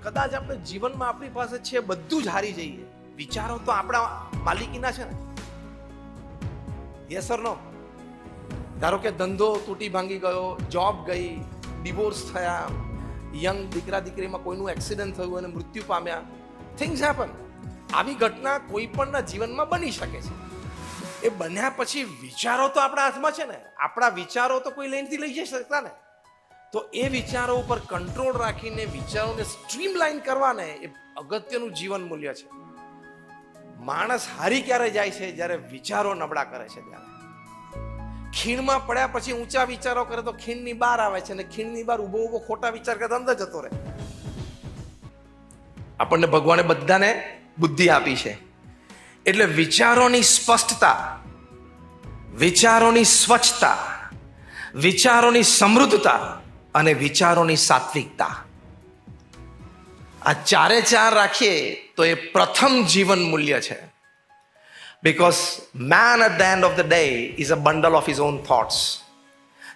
કદાચ આપણે જીવનમાં આપણી પાસે છે બધું જ હારી જઈએ, વિચારો તો આપણા માલિકીના છે ને. યસ ઓર નો? ધારો કે ધંધો તૂટી ભાંગી ગયો, જોબ ગઈ, ડિવોર્સ થયા, યંગ દીકરા દીકરીમાં કોઈનું એક્સિડન્ટ થયું અને મૃત્યુ પામ્યા. Things happen. આવી ઘટના કોઈ પણના જીવનમાં બની શકે છે. એ બન્યા પછી વિચારો તો આપણા હાથમાં છે ને. આપણા વિચારો તો કોઈ લઈને લઈ જઈ શકતા ને. તો એ વિચારો ઉપર કંટ્રોલ રાખીને વિચારોને સ્ટ્રીમલાઇન કરવાને એ અગત્યનું જીવન મૂલ્ય છે. માણસ હારી ક્યારે જાય છે? જ્યારે વિચારો નબળા કરે છે ત્યારે. ખીણમાં પડ્યા પછી ઊંચા વિચારો કરે તો ખીણની બહાર આવે છે, અને ખીણની બહાર ઉભો ઉભો ખોટા વિચાર કરતા અંદર જતો રહે. આપણને ભગવાને બધાને બુદ્ધિ આપી છે, એટલે વિચારોની સ્પષ્ટતા, વિચારોની સ્વચ્છતા, વિચારોની સમૃદ્ધતા અને વિચારોની સાત્વિકતા, આ ચારે ચાર રાખીએ તો એ પ્રથમ જીવન મૂલ્ય છે. Because man at the end of the day is a bundle of his own thoughts.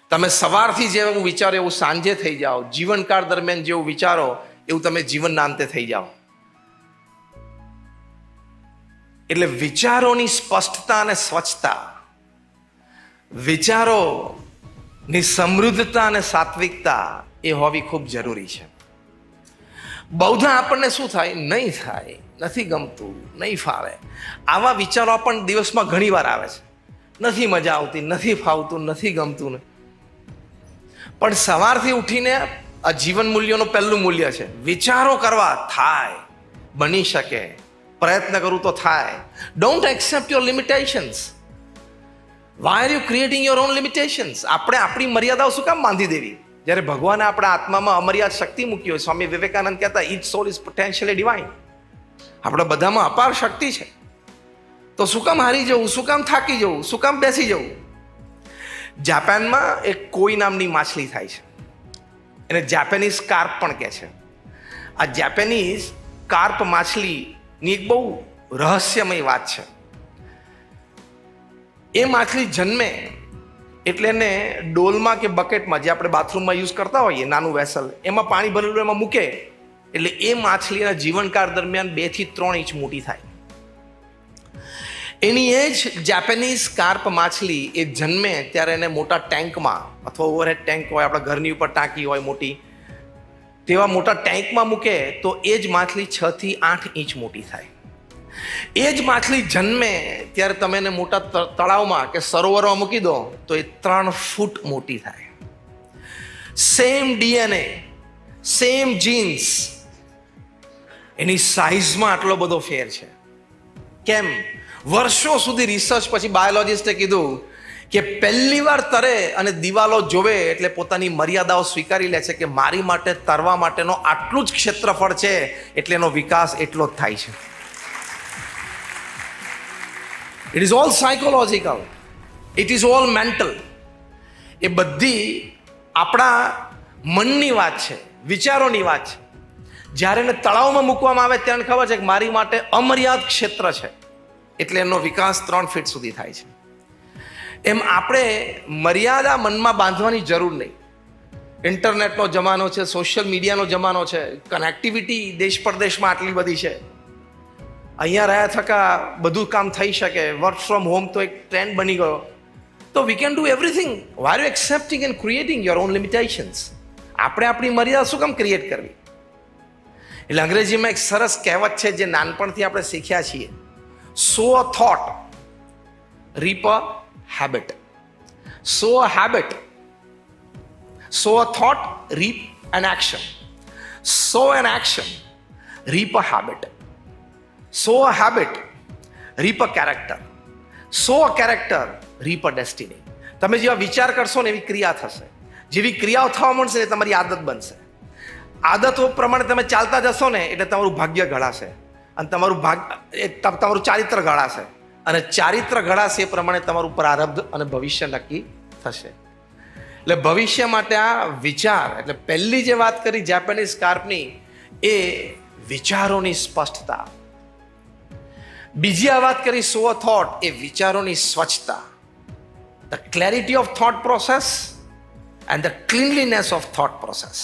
તમે સવારથી જેવું વિચારો એવું સાંજે થઈ જાઓ. જીવનકાળ દરમિયાન જેવું વિચારો એવું તમે જીવનના અંતે થઈ જાઓ. એટલે વિચારોની સ્પષ્ટતા અને સ્વચ્છતા, વિચારોની સમૃદ્ધતા અને સાત્વિકતા એ હોવી ખૂબ જરૂરી છે. બહુધા આપણને શું થાય? નહીં થાય, નથી ગમતું, નહીં ફાવે. આવા વિચારો પણ દિવસમાં ઘણી વાર આવે છે. નથી મજા આવતી, નથી ફાવતું, નથી ગમતું. પણ સવારથી ઉઠીને આ જીવન મૂલ્યોનું પહેલું મૂલ્ય છે. વિચારો કરવા થાય, બની શકે, પ્રયત્ન કરું તો થાય. Don't accept your limitations. Why are you creating your own limitations? આપણે આપણી મર્યાદાઓ શું કામ બાંધી દેવી? જ્યારે ભગવાને આપણા આત્મામાં અમર્યાદ શક્તિ મૂકી હોય. સ્વામી વિવેકાનંદ કહેતા, each soul is potentially divine. આપણા બધામાં અપાર શક્તિ છે. તો શું કામ હારી જવું? શું કામ થાકી જવું? શું કામ બેસી જવું? જાપાનમાં એક કોઈ નામની માછલી થાય છે, એને જાપાનીઝ કાર્પ પણ કહે છે. આ જાપાનીઝ કાર્પ માછલીની એક બહુ રહસ્યમય વાત છે. એ માછલી જન્મે એટલે એને ડોલમાં કે બકેટમાં, જે આપણે બાથરૂમમાં યુઝ કરતા હોઈએ, નાનું વેસલ, એમાં પાણી ભરેલું એમાં મૂકે એટલે એ માછલીના જીવનકાળ દરમિયાન 2 થી 3 ઇંચ મોટી થાય. એની એ જ જાપાનીઝ કાર્પ માછલી એ જન્મે ત્યારે એને મોટા ટેન્કમાં, અથવા ઓવરહેડ ટેન્ક હોય, આપણા ઘરની ઉપર ટાંકી હોય મોટી, તેવા મોટા ટેન્કમાં મૂકે તો એ જ માછલી 6 થી 8 ઇંચ મોટી થાય. એ જ માછલી જન્મે ત્યારે તમે એને મોટા તળાવમાં કે સરોવરમાં મૂકી દો તો એ 3 ફૂટ મોટી થાય. સેમ ડીએનએ, સેમ જીન્સ, એની સાઇઝમાં આટલો બધો ફેર છે. કેમ? વર્ષો સુધી રિસર્ચ પછી બાયોલોજિસ્ટે કીધું કે પહેલી વાર તરે અને દિવાલો જોવે એટલે પોતાની મર્યાદાઓ સ્વીકારી લે છે કે મારી માટે તરવા માટેનો આટલું જ ક્ષેત્રફળ છે, એટલે એનો વિકાસ એટલો જ થાય છે. It is all psychological, it is all mental. એ બધી આપણા મનની વાત છે, વિચારોની વાત છે. જ્યારે એને તળાવમાં મૂકવામાં આવે ત્યારે ખબર છે કે મારી માટે અમર્યાદ ક્ષેત્ર છે, એટલે એનો વિકાસ 3 ફીટ સુધી થાય છે. એમ આપણે મર્યાદા મનમાં બાંધવાની જરૂર નહીં. ઇન્ટરનેટનો જમાનો છે, સોશિયલ મીડિયાનો જમાનો છે, કનેક્ટિવિટી દેશ પરદેશમાં આટલી બધી છે. અહીંયા રહ્યા થકા બધું કામ થઈ શકે. વર્ક ફ્રોમ હોમ તો એક ટ્રેન્ડ બની ગયો. તો we can do everything. Why are you accepting and creating your own limitations? આપણે આપણી મર્યાદા શું કામ ક્રિએટ કરવી? એટલે અંગ્રેજીમાં એક સરસ કહેવત છે જે નાનપણથી આપણે શીખ્યા છીએ. Sow a thought, reap a habit. Sow a habit. Sow a thought, reap an action. Sow an action, reap a habit. Sow a habit, reap a character. Sow a character, reap a destiny. તમે જેવા વિચાર કરશો ને એવી ક્રિયા થશે. જેવી ક્રિયાઓ થવા મળશે ને તમારી આદત બનશે. આદતો પ્રમાણે તમે ચાલતા જશો ને એટલે તમારું ભાગ્ય ઘડાશે, અને તમારું ચારિત્ર ઘડાશે, અને ચારિત્ર ઘડાશે એ પ્રમાણે તમારું પ્રારબ્ધ અને ભવિષ્ય નક્કી થશે. એટલે ભવિષ્ય માટે આ વિચાર, એટલે પહેલી જે વાત કરી જાપાનીઝ કાર્પની, એ વિચારોની સ્પષ્ટતા. બીજી આ વાત કરી સો અ થોટ, એ વિચારોની સ્વચ્છતા. The clarity of thought process and the cleanliness of thought process.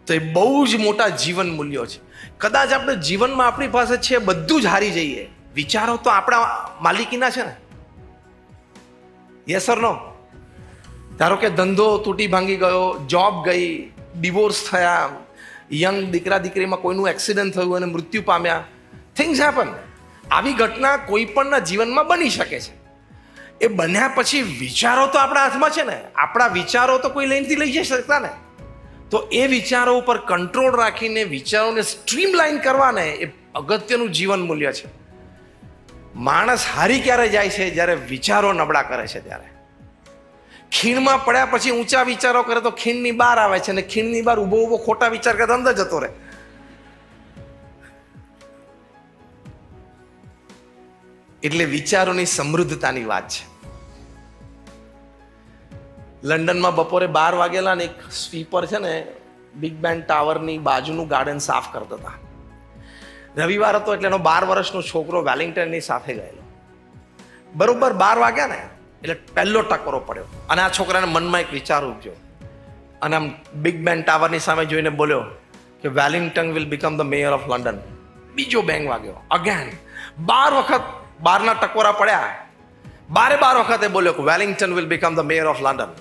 તો એ બહુ જ મોટા જીવન મૂલ્યો છે. કદાચ આપણે જીવનમાં આપણી પાસે છે બધું જ હારી જઈએ, વિચારો તો આપણા માલિકીના છે ને. યસ ઓર નો? ધારો કે ધંધો તૂટી ભાંગી ગયો, જોબ ગઈ, ડિવોર્સ થયા, યંગ દીકરા દીકરીમાં કોઈનું એક્સિડન્ટ થયું અને મૃત્યુ પામ્યા, થિંગ્સ હેપન. આવી ઘટના કોઈ પણના જીવનમાં બની શકે છે. એ બન્યા પછી વિચારો તો આપણા હાથમાં છે ને. આપણા વિચારો તો કોઈ લઈને લઈ જઈ શકતા ને. તો એ વિચારો ઉપર કંટ્રોલ રાખીને વિચારોને સ્ટ્રીમલાઇન કરવાને એ અગત્યનું જીવન મૂલ્ય છે. માણસ હારી ક્યારે જાય છે? જ્યારે વિચારો નબળા કરે છે ત્યારે. ખીણમાં પડ્યા પછી ઊંચા વિચારો કરે તો ખીણની બહાર આવે છે, અને ખીણની બહાર ઉભો ઉભો ખોટા વિચાર કરે તો અંદર જતો રહે. એટલે વિચારોની સમૃદ્ધતાની વાત છે. લંડનમાં બપોરે 12 વાગેલા ને એક સ્વીપર છે ને બિગ બેન ટાવરની બાજુનું ગાર્ડન સાફ કરતા હતા. રવિવાર હતો એટલે એનો 12 વર્ષનો છોકરો વેલિંગ્ટનની સાથે ગયેલો. બરોબર 12 વાગ્યા ને એટલે પહેલો ટકરો પડ્યો અને આ છોકરાને મનમાં એક વિચાર ઉપજ્યો અને આમ બિગ બેન ટાવરની સામે જોઈને બોલ્યો કે Wellington will become the mayor of London. બીજો બેંગ વાગ્યો અગેન. 12 વખત 12ના ટકોરા પડ્યા. 12 વખતે બોલ્યો કે Wellington will become the mayor of London.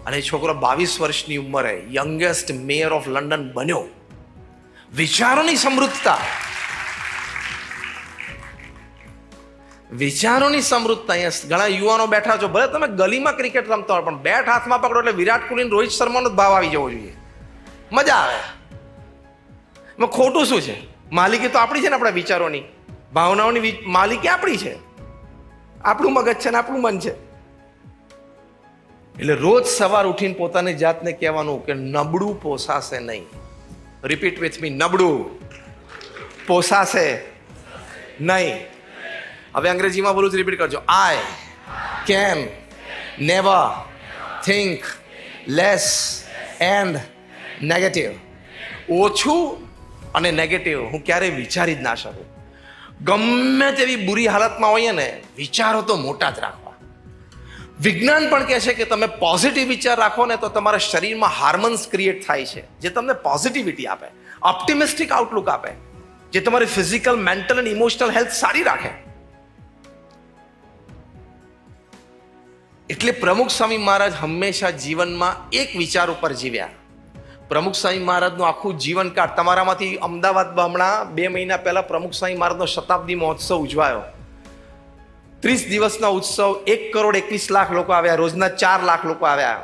અને એ છોકરો 22 વર્ષની ઉંમરે યંગેસ્ટ મેયર ઓફ લંડન બન્યો. વિચારોની સમૃદ્ધતા, વિચારોની સમૃદ્ધતા. અહીંયા ઘણા યુવાનો બેઠા છો, ભલે તમે ગલીમાં ક્રિકેટ રમતા હોય પણ બેટ હાથમાં પકડો એટલે વિરાટ કોહલી રોહિત શર્માનો જ ભાવ આવી જવો જોઈએ. મજા આવે. એમાં ખોટું શું છે? માલિકી તો આપણી છે ને, આપણા વિચારોની ભાવનાઓની માલિકી આપણી છે. આપણું મગજ છે ને આપણું મન છે. એટલે રોજ સવાર ઉઠીને પોતાની જાતને કહેવાનું કે નબળું પોસાશે નહીં. રિપીટ વિથ મી, નબળું પોસાશે નહીં. હવે અંગ્રેજીમાં બોલું તો રિપીટ કરજો. I can never think less and negative. ઓછું અને નેગેટિવ હું ક્યારેય વિચારી જ ના શકું. ગમે તેવી બુરી હાલતમાં હોઈએ ને, વિચારો તો મોટા જ રાખવા. વિજ્ઞાન પણ કહે છે કે તમે પોઝિટિવ વિચાર રાખો ને તો તમારા શરીરમાં હાર્મોન્સ ક્રિએટ થાય છે જે તમને પોઝિટિવિટી આપે, ઓપ્ટિમિસ્ટિક આઉટલુક આપે, જે તમારી ફિઝિકલ, મેન્ટલ અને ઇમોશનલ હેલ્થ સારી રાખે. એટલે પ્રમુખ સ્વામી મહારાજ હંમેશા જીવનમાં એક વિચાર ઉપર જીવ્યા. પ્રમુખ સ્વામી મહારાજનું આખું જીવનકાળ, તમારામાંથી અમદાવાદમાં હમણાં 2 મહિના પહેલા પ્રમુખ સ્વામી મહારાજનો શતાબ્દી મહોત્સવ ઉજવાયો. 30 દિવસનો ઉત્સવ, 1,21,00,000 લોકો આવ્યા, રોજના 4 લાખ લોકો આવ્યા.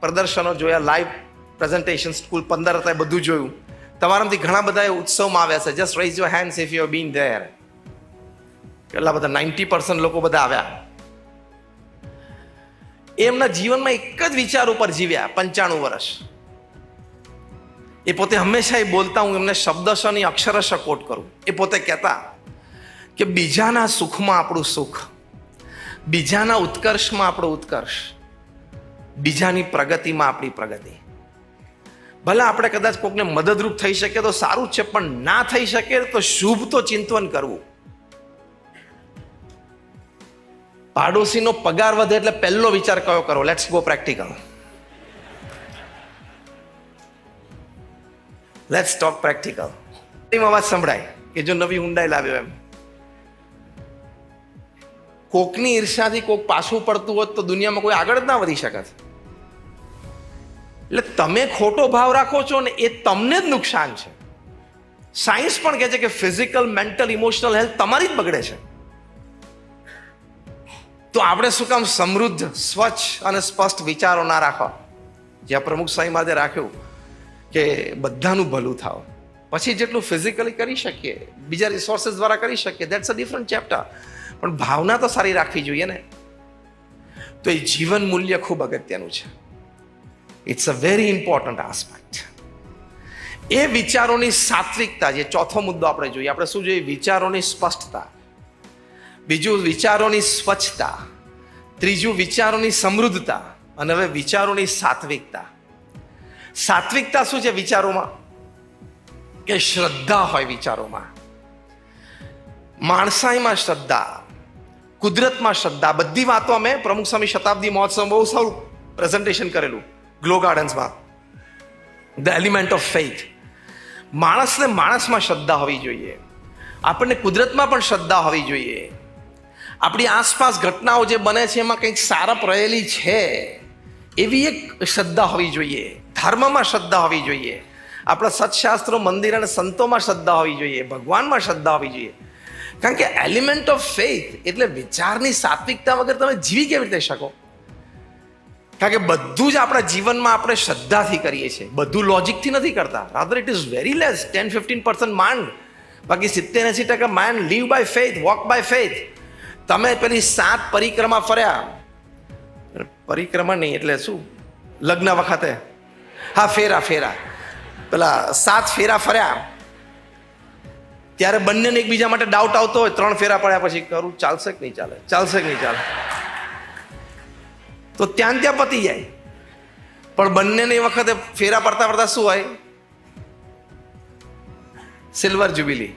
પ્રદર્શનો જોયા, લાઈવ પ્રેઝન્ટેશન, સ્કૂલ 15 હતા, બધું જોયું. તમારામાંથી ઘણા બધા એ ઉત્સવમાં આવ્યા છે. Just rays your hands if you have been there. કેટલા બધા? 90% લોકો બધા આવ્યા. એમના જીવનમાં એક જ વિચાર ઉપર જીવ્યા 95 વર્ષ. એ પોતે હંમેશા એ બોલતા, હું એમને શબ્દશ અને અક્ષરશ કોટ કરું. એ પોતે કહેતા કે બીજાના સુખમાં આપણું સુખ, બીજાના ઉત્કર્ષમાં આપણો ઉત્કર્ષ, બીજાની પ્રગતિમાં આપણી પ્રગતિ. ભલે આપણે કદાચ કોઈકને મદદરૂપ થઈ શકે તો સારું છે, પણ ના થઈ શકે તો શુભ તો ચિંતન કરવું. પાડોશીનો પગાર વધે એટલે પહેલો વિચાર કયો કરો? Let's go practical. Let's talk practical. એમ અવાજ સંભળાય કે જો નવી ઊંડાઈ લાવ્યો એમ. કોકની ઈર્ષાથી કોક પાછું પડતું હોત તો દુનિયામાં કોઈ આગળ જ ના વધી શકે. એટલે તમે ખોટો ભાવ રાખો છો ને એ તમને જ નુકસાન છે. સાયન્સ પણ કહે છે કે ફિઝિકલ, મેન્ટલ, ઇમોશનલ હેલ્થ તમારી જ બગડે છે. તો આપણે શું કામ સમૃદ્ધ, સ્વચ્છ અને સ્પષ્ટ વિચારો ના રાખવા? જ્યાં પ્રમુખ સ્વામી મહારાજે રાખ્યું કે બધાનું ભલું થાવ, પછી જેટલું ફિઝિકલી કરી શકીએ, બીજા રિસોર્સિસ દ્વારા કરી શકીએ, દેટ્સ અ ડિફરન્ટ ચેપ્ટર. પણ ભાવના તો સારી રાખવી જોઈએ ને. તો એ જીવન મૂલ્ય ખૂબ અગત્યનું છે. It's a very important aspect. એ વિચારોની સાત્વિકતા, જે ચોથો મુદ્દો આપણે જોઈએ. આપણે શું જોઈએ? વિચારોની સ્પષ્ટતા. બીજું વિચારોની સ્વચ્છતા. ત્રીજું વિચારોની સમૃદ્ધતા. અને હવે વિચારોની સાત્વિકતા. સાત્વિકતા શું છે વિચારોમાં? કે શ્રદ્ધા હોય વિચારોમાં, માણસાઈમાં શ્રદ્ધા, કુદરતમાં શ્રદ્ધા. બધી વાતો અમે પ્રમુખ સ્વામી શતાબ્દી મહોત્સવ બહુ સારું પ્રેઝન્ટેશન કરેલું ગ્લો ગાર્ડન્સમાં. The element of faith. માણસને માણસમાં શ્રદ્ધા હોવી જોઈએ, આપણને કુદરતમાં પણ શ્રદ્ધા હોવી જોઈએ. આપણી આસપાસ ઘટનાઓ જે બને છે એમાં કંઈક સારપ રહેલી છે એવી એક શ્રદ્ધા હોવી જોઈએ. ધર્મમાં શ્રદ્ધા હોવી જોઈએ, આપણા સત્શાસ્ત્રો, મંદિર અને સંતોમાં શ્રદ્ધા હોવી જોઈએ, ભગવાનમાં શ્રદ્ધા હોવી જોઈએ. કારણ કે એલિમેન્ટ ઓફ ફેઇથ એટલે વિચારની સાત્વિકતા વગર તમે જીવી કેવી રીતે શકો? કારણ કે બધું જ આપણા જીવનમાં આપણે શ્રદ્ધાથી કરીએ છીએ, બધું લોજિકથી નથી કરતા. Rather it is very less 10-15% mind, બાકી 70-80% mind live by faith, walk by faith. તમે પેલી 7 પરિક્રમા ફર્યા, પરિક્રમા નહીં એટલે શું, લગ્ન વખતે, હા ફેરા, પેલા 7 ફેરા ફર્યા, ત્યારે બંનેને એકબીજા માટે ડાઉટ આવતો હોય, 3 ફેરા પડ્યા પછી કરું ચાલશે કે નહીં ચાલે, ચાલશે કે નહીં ચાલે, તો ત્યાં પતી જાય. પણ બંનેને એ વખતે ફેરા પડતા શું હોય, સિલ્વર જ્યુબિલી,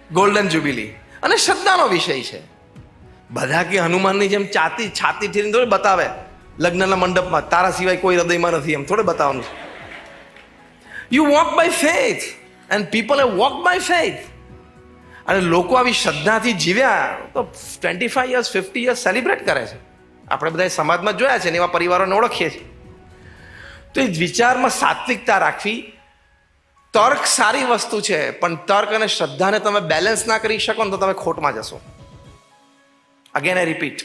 ગોલ્ડન જ્યુબિલી. અને શ્રદ્ધાનો વિષય છે. બધા કે હનુમાનની જેમ છાતી ઠીને થોડે બતાવે લગ્નના મંડપમાં, તારા સિવાય કોઈ હૃદયમાં નથી, એમ થોડે બતાવવાનું. You walk by faith and people have walk by faith. અને લોકો આવી શ્રદ્ધાથી જીવ્યા તો 25 years 50 years સેલિબ્રેટ કરે છે. આપણે બધા સમાજમાં જોયા છે ને એવા પરિવારોને ઓળખીએ છીએ. તો એ વિચારમાં સાત્વિકતા રાખવી. તર્ક સારી વસ્તુ છે, પણ તર્ક અને શ્રદ્ધાને તમે બેલેન્સ ના કરી શકો ને તો તમે ખોટમાં જશો. અગેન આઈ રિપીટ,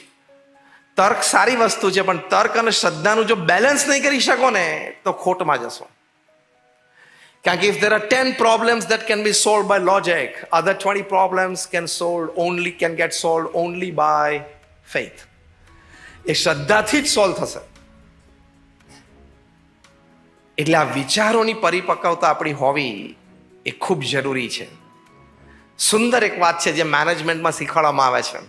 તર્ક સારી વસ્તુ છે, પણ તર્ક અને શ્રદ્ધાનું જો બેલેન્સ નહીં કરી શકો ને તો ખોટમાં જશો. કારણ કે if there are 10 problems that can be solved by logic, other 20 problems can get solved only by faith. એ શ્રદ્ધાથી જ સોલ્વ થશે. એટલે આ વિચારોની પરિપક્વતા આપણી હોવી એ ખૂબ જરૂરી છે. સુંદર એક વાત છે જે મેનેજમેન્ટમાં શીખવાડવામાં આવે છે.